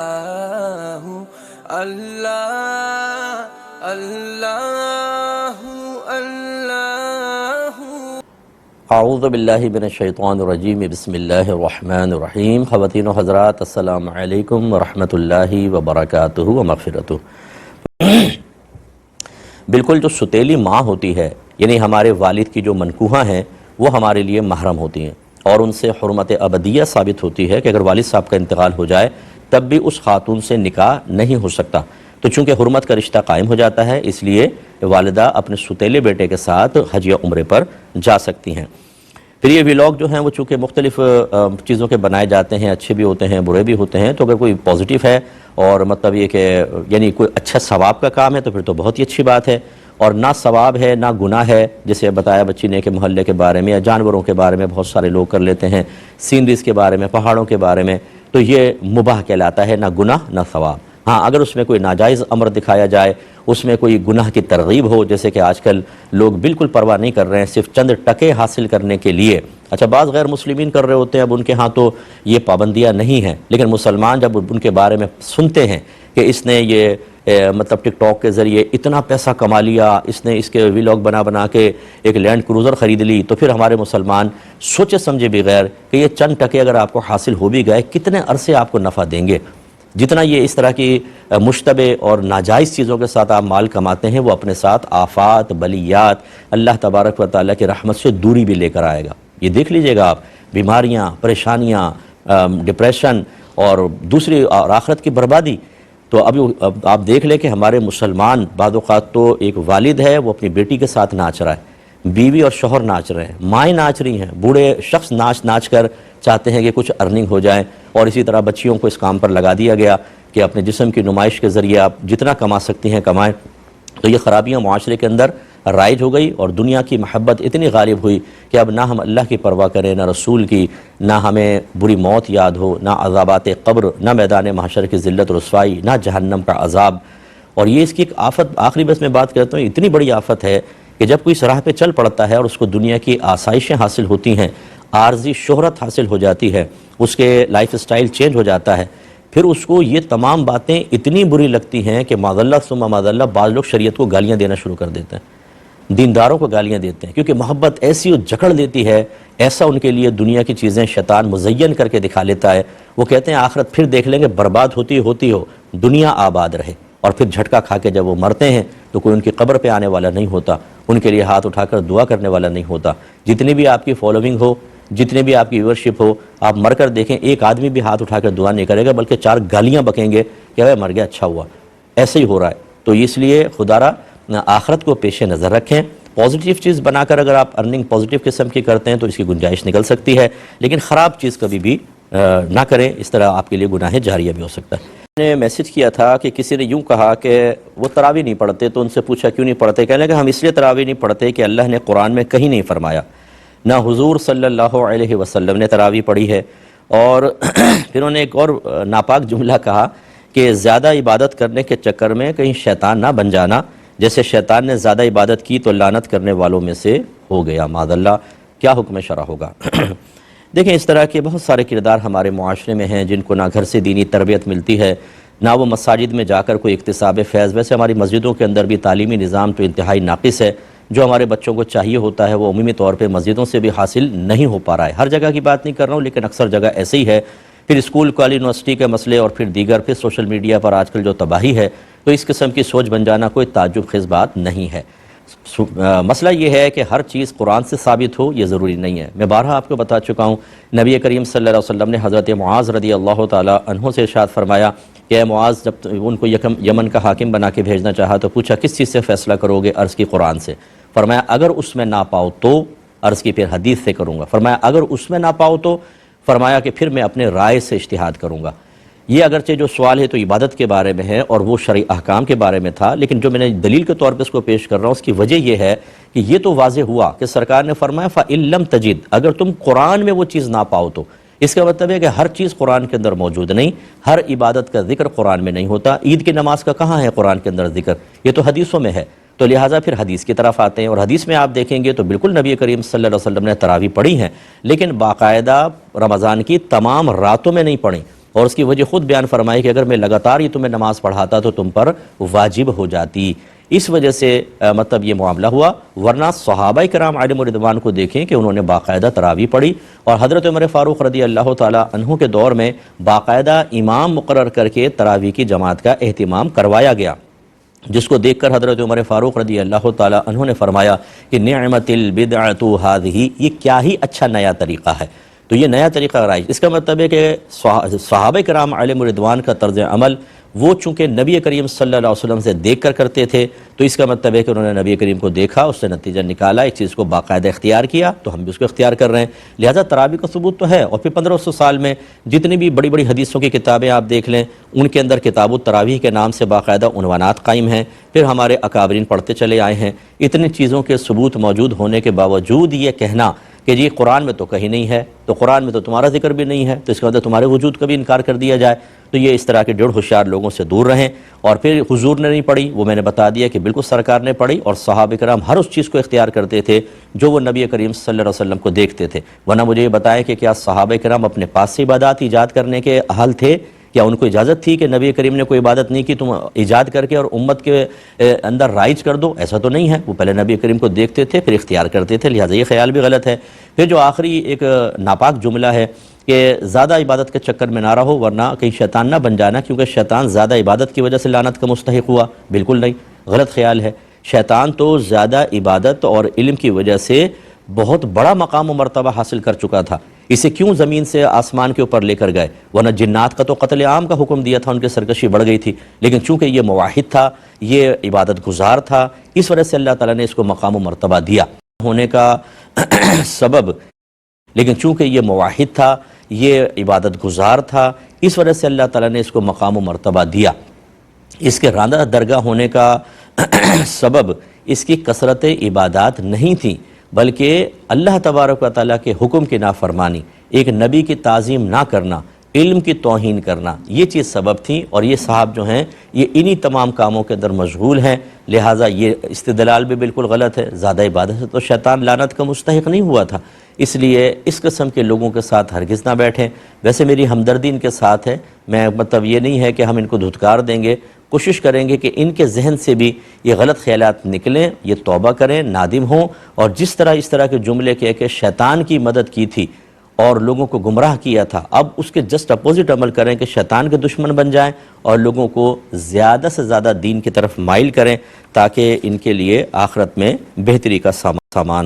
اللہ اللہ اللہ اعوذ باللہ من الشیطان الرجیم بسم اللہ الرحمن الرحیم۔ خواتین و حضرات السلام علیکم ورحمۃ اللہ وبرکاتہ و مغفرتہ۔ بالکل جو ستیلی ماں ہوتی ہے، یعنی ہمارے والد کی جو منکوحہ ہیں، وہ ہمارے لیے محرم ہوتی ہیں اور ان سے حرمت ابدیہ ثابت ہوتی ہے کہ اگر والد صاحب کا انتقال ہو جائے تب بھی اس خاتون سے نکاح نہیں ہو سکتا۔ تو چونکہ حرمت کا رشتہ قائم ہو جاتا ہے، اس لیے والدہ اپنے ستیلے بیٹے کے ساتھ حج یا عمرے پر جا سکتی ہیں۔ پھر یہ ولاگ جو ہیں وہ چونکہ مختلف چیزوں کے بنائے جاتے ہیں، اچھے بھی ہوتے ہیں، برے بھی ہوتے ہیں، تو اگر کوئی پازیٹیو ہے اور مطلب یہ کہ یعنی کوئی اچھا ثواب کا کام ہے تو پھر تو بہت ہی اچھی بات ہے، اور نہ ثواب ہے نہ گناہ ہے، جیسے بتایا بچی نے کہ محلے کے بارے میں یا جانوروں کے بارے میں بہت سارے لوگ کر لیتے ہیں، سینریز کے بارے میں، پہاڑوں کے بارے میں، تو یہ مباح کہلاتا ہے، نہ گناہ نہ ثواب۔ ہاں اگر اس میں کوئی ناجائز امر دکھایا جائے، اس میں کوئی گناہ کی ترغیب ہو، جیسے کہ آج کل لوگ بالکل پرواہ نہیں کر رہے ہیں صرف چند ٹکے حاصل کرنے کے لیے۔ اچھا بعض غیر مسلمین کر رہے ہوتے ہیں، اب ان کے ہاں تو یہ پابندیاں نہیں ہیں، لیکن مسلمان جب ان کے بارے میں سنتے ہیں کہ اس نے یہ مطلب ٹک ٹاک کے ذریعے اتنا پیسہ کما لیا، اس نے اس کے ولاگ بنا بنا کے ایک لینڈ کروزر خرید لی، تو پھر ہمارے مسلمان سوچے سمجھے بغیر کہ یہ چند ٹکے اگر آپ کو حاصل ہو بھی گئے کتنے عرصے آپ کو نفع دیں گے۔ جتنا یہ اس طرح کی مشتبہ اور ناجائز چیزوں کے ساتھ آپ مال کماتے ہیں، وہ اپنے ساتھ آفات، بلیات، اللہ تبارک و تعالیٰ کی رحمت سے دوری بھی لے کر آئے گا۔ یہ دیکھ لیجئے گا آپ، بیماریاں، پریشانیاں، ڈپریشن اور دوسری اور آخرت کی بربادی۔ تو اب آپ دیکھ لیں کہ ہمارے مسلمان بعض اوقات تو ایک والد ہے وہ اپنی بیٹی کے ساتھ ناچ رہا ہے، بیوی اور شوہر ناچ رہے ہیں، مائیں ناچ رہی ہیں، بوڑھے شخص ناچ کر چاہتے ہیں کہ کچھ ارننگ ہو جائے، اور اسی طرح بچیوں کو اس کام پر لگا دیا گیا کہ اپنے جسم کی نمائش کے ذریعے آپ جتنا کما سکتی ہیں کمائیں۔ تو یہ خرابیاں معاشرے کے اندر رائج ہو گئی، اور دنیا کی محبت اتنی غالب ہوئی کہ اب نہ ہم اللہ کی پرواہ کریں، نہ رسول کی، نہ ہمیں بری موت یاد ہو، نہ عذابات قبر، نہ میدان محشر کی ذلت رسوائی، نہ جہنم کا عذاب۔ اور یہ اس کی ایک آفت، آخری بس میں بات کرتا ہوں، اتنی بڑی آفت ہے کہ جب کوئی اس راہ پہ چل پڑتا ہے اور اس کو دنیا کی آسائشیں حاصل ہوتی ہیں، عارضی شہرت حاصل ہو جاتی ہے، اس کے لائف سٹائل چینج ہو جاتا ہے، پھر اس کو یہ تمام باتیں اتنی بری لگتی ہیں کہ معاذ ثم معاذ اللہ بعض لوگ شریعت کو گالیاں دینا شروع کر دیتے ہیں، دینداروں کو گالیاں دیتے ہیں، کیونکہ محبت ایسی جکڑ دیتی ہے، ایسا ان کے لیے دنیا کی چیزیں شیطان مزین کر کے دکھا لیتا ہے۔ وہ کہتے ہیں آخرت پھر دیکھ لیں گے، برباد ہوتی ہو، دنیا آباد رہے، اور پھر جھٹکا کھا کے جب وہ مرتے ہیں تو کوئی ان کی قبر پہ آنے والا نہیں ہوتا، ان کے لیے ہاتھ اٹھا کر دعا کرنے والا نہیں ہوتا۔ جتنی بھی آپ کی فالوونگ ہو، جتنے بھی آپ کی ویورشپ ہو، آپ مر کر دیکھیں ایک آدمی بھی ہاتھ اٹھا کر دعا نہیں کرے گا، بلکہ 4 گالیاں بکیں گے کہ اے مر گیا اچھا ہوا۔ ایسے ہی ہو رہا ہے۔ تو اس لیے خدا را آخرت کو پیش نظر رکھیں، پازیٹیو چیز بنا کر اگر آپ ارننگ پازیٹیو قسم کی کرتے ہیں تو اس کی گنجائش نکل سکتی ہے، لیکن خراب چیز کبھی بھی نہ کریں، اس طرح آپ کے لیے گناہ جاریہ بھی ہو سکتا ہے۔ میں نے میسج کیا تھا کہ کسی نے یوں کہا کہ وہ تراویح نہیں پڑھتے، تو ان سے پوچھا کیوں نہیں پڑھتے؟ کہنے لگے ہم اس لیے تراویح نہیں پڑھتے کہ اللہ نے قرآن میں کہیں نہیں فرمایا، نہ حضور صلی اللہ علیہ وسلم نے تراویح پڑھی ہے، اور پھر انہوں نے ایک اور ناپاک جملہ کہا کہ زیادہ عبادت کرنے کے چکر میں کہیں شیطان نہ بن جانا، جیسے شیطان نے زیادہ عبادت کی تو لعنت کرنے والوں میں سے ہو گیا، معاذ اللہ۔ کیا حکم شرع ہوگا؟ دیکھیں اس طرح کے بہت سارے کردار ہمارے معاشرے میں ہیں جن کو نہ گھر سے دینی تربیت ملتی ہے، نہ وہ مساجد میں جا کر کوئی اکتساب فیض۔ ویسے ہماری مسجدوں کے اندر بھی تعلیمی نظام تو انتہائی ناقص ہے، جو ہمارے بچوں کو چاہیے ہوتا ہے وہ عمومی طور پہ مسجدوں سے بھی حاصل نہیں ہو پا رہا ہے۔ ہر جگہ کی بات نہیں کر رہا ہوں، لیکن اکثر جگہ ایسے ہی ہے۔ پھر اسکول، کالج، یونیورسٹی کے مسئلے، اور پھر دیگر، پھر سوشل میڈیا پر آج کل جو تباہی ہے، تو اس قسم کی سوچ بن جانا کوئی تعجب خیز بات نہیں ہے۔ مسئلہ یہ ہے کہ ہر چیز قرآن سے ثابت ہو یہ ضروری نہیں ہے۔ میں بارہا آپ کو بتا چکا ہوں، نبی کریم صلی اللہ علیہ وسلم نے حضرت معاذ رضی اللہ تعالی عنہ سے ارشاد فرمایا کہ اے معاذ، جب ان کو یمن کا حاکم بنا کے بھیجنا چاہا تو پوچھا کس چیز سے فیصلہ کرو گے؟ عرض کی قرآن سے۔ فرمایا اگر اس میں نہ پاؤ تو؟ عرض کی پھر حدیث سے کروں گا۔ فرمایا اگر اس میں نہ پاؤ تو؟ فرمایا کہ پھر میں اپنے رائے سے اجتہاد کروں گا۔ یہ اگرچہ جو سوال ہے تو عبادت کے بارے میں ہے اور وہ شرعی احکام کے بارے میں تھا، لیکن جو میں نے دلیل کے طور پہ اس کو پیش کر رہا ہوں اس کی وجہ یہ ہے کہ یہ تو واضح ہوا کہ سرکار نے فرمایا فَإِن لَمْ تَجِدْ، اگر تم قرآن میں وہ چیز نہ پاؤ تو۔ اس کا مطلب ہے کہ ہر چیز قرآن کے اندر موجود نہیں، ہر عبادت کا ذکر قرآن میں نہیں ہوتا۔ عید کی نماز کا کہاں ہے قرآن کے اندر ذکر؟ یہ تو حدیثوں میں ہے، تو لہٰذا پھر حدیث کی طرف آتے ہیں، اور حدیث میں آپ دیکھیں گے تو بالکل نبی کریم صلی اللہ علیہ وسلم نے تراویح پڑھی ہیں، لیکن باقاعدہ رمضان کی تمام راتوں میں نہیں پڑھی، اور اس کی وجہ خود بیان فرمائی کہ اگر میں لگاتار یہ تمہیں نماز پڑھاتا تو تم پر واجب ہو جاتی۔ اس وجہ سے مطلب یہ معاملہ ہوا، ورنہ صحابہ کرام علیہم رضوان کو دیکھیں کہ انہوں نے باقاعدہ تراویح پڑھی، اور حضرت عمر فاروق رضی اللہ تعالیٰ عنہ کے دور میں باقاعدہ امام مقرر کر کے تراویح کی جماعت کا اہتمام کروایا گیا، جس کو دیکھ کر حضرت عمر فاروق رضی اللہ تعالیٰ عنہ نے فرمایا کہ نعمت البدعۃ ھذہ، یہ کیا ہی اچھا نیا طریقہ ہے۔ تو یہ نیا طریقہ رائج، اس کا مطلب ہے کہ صحابہ کرام علیہم رضوان کا طرز عمل وہ چونکہ نبی کریم صلی اللہ علیہ وسلم سے دیکھ کر کرتے تھے، تو اس کا مطلب ہے کہ انہوں نے نبی کریم کو دیکھا، اس سے نتیجہ نکالا، ایک چیز کو باقاعدہ اختیار کیا، تو ہم بھی اس کو اختیار کر رہے ہیں۔ لہٰذا تراویح کا ثبوت تو ہے، اور پھر 1500 سال میں جتنی بھی بڑی بڑی حدیثوں کی کتابیں آپ دیکھ لیں، ان کے اندر کتاب التراویح کے نام سے باقاعدہ عنوانات قائم ہیں، پھر ہمارے اکابرین پڑھتے چلے آئے ہیں۔ اتنی چیزوں کے ثبوت موجود ہونے کے باوجود یہ کہنا کہ جی قرآن میں تو کہیں نہیں ہے، تو قرآن میں تو تمہارا ذکر بھی نہیں ہے، تو اس کا مطلب تمہارے وجود کا بھی انکار کر دیا جائے، تو یہ اس طرح کے ڈیڑھ ہوشیار لوگوں سے دور رہیں۔ اور پھر حضور نے نہیں پڑھی، وہ میں نے بتا دیا کہ بالکل سرکار نے پڑھی، اور صحابہ کرام ہر اس چیز کو اختیار کرتے تھے جو وہ نبی کریم صلی اللہ علیہ وسلم کو دیکھتے تھے۔ ورنہ مجھے یہ بتائیں کہ کیا صحابہ کرام اپنے پاس سے عبادات ایجاد کرنے کے اہل تھے؟ کیا ان کو اجازت تھی کہ نبی کریم نے کوئی عبادت نہیں کی تم ایجاد کر کے اور امت کے اندر رائج کر دو؟ ایسا تو نہیں ہے، وہ پہلے نبی کریم کو دیکھتے تھے پھر اختیار کرتے تھے، لہٰذا یہ خیال بھی غلط ہے۔ پھر جو آخری ایک ناپاک جملہ ہے کہ زیادہ عبادت کے چکر میں نہ رہو ورنہ کہیں شیطان نہ بن جانا، کیونکہ شیطان زیادہ عبادت کی وجہ سے لعنت کا مستحق ہوا، بالکل نہیں، غلط خیال ہے۔ شیطان تو زیادہ عبادت اور علم کی وجہ سے بہت بڑا مقام و مرتبہ حاصل کر چکا تھا، اسے کیوں زمین سے آسمان کے اوپر لے کر گئے؟ ورنہ جنات کا تو قتل عام کا حکم دیا تھا، ان کی سرکشی بڑھ گئی تھی، لیکن چونکہ یہ موحد تھا، یہ عبادت گزار تھا، اس وجہ سے اللہ تعالیٰ نے اس کو مقام و مرتبہ دیا ہونے کا سبب، لیکن چونکہ یہ موحد تھا، یہ عبادت گزار تھا، اس وجہ سے اللہ تعالیٰ نے اس کو مقام و مرتبہ دیا۔ اس کے راندہ درگاہ ہونے کا سبب اس کی کثرت عبادات نہیں تھی، بلکہ اللہ تبارک و تعالیٰ کے حکم کی نافرمانی، ایک نبی کی تعظیم نہ کرنا، علم کی توہین کرنا، یہ چیز سبب تھی، اور یہ صاحب جو ہیں یہ انہی تمام کاموں کے اندر مشغول ہیں، لہٰذا یہ استدلال بھی بالکل غلط ہے۔ زیادہ عبادت سے تو شیطان لعنت کا مستحق نہیں ہوا تھا، اس لیے اس قسم کے لوگوں کے ساتھ ہرگز نہ بیٹھیں۔ ویسے میری ہمدردی ان کے ساتھ ہے، میں مطلب یہ نہیں ہے کہ ہم ان کو دھتکار دیں گے، کوشش کریں گے کہ ان کے ذہن سے بھی یہ غلط خیالات نکلیں، یہ توبہ کریں، نادم ہوں، اور جس طرح اس طرح کے جملے کہہ کے شیطان کی مدد کی تھی اور لوگوں کو گمراہ کیا تھا، اب اس کے جسٹ اپوزٹ عمل کریں کہ شیطان کے دشمن بن جائیں اور لوگوں کو زیادہ سے زیادہ دین کی طرف مائل کریں، تاکہ ان کے لیے آخرت میں بہتری کا سامان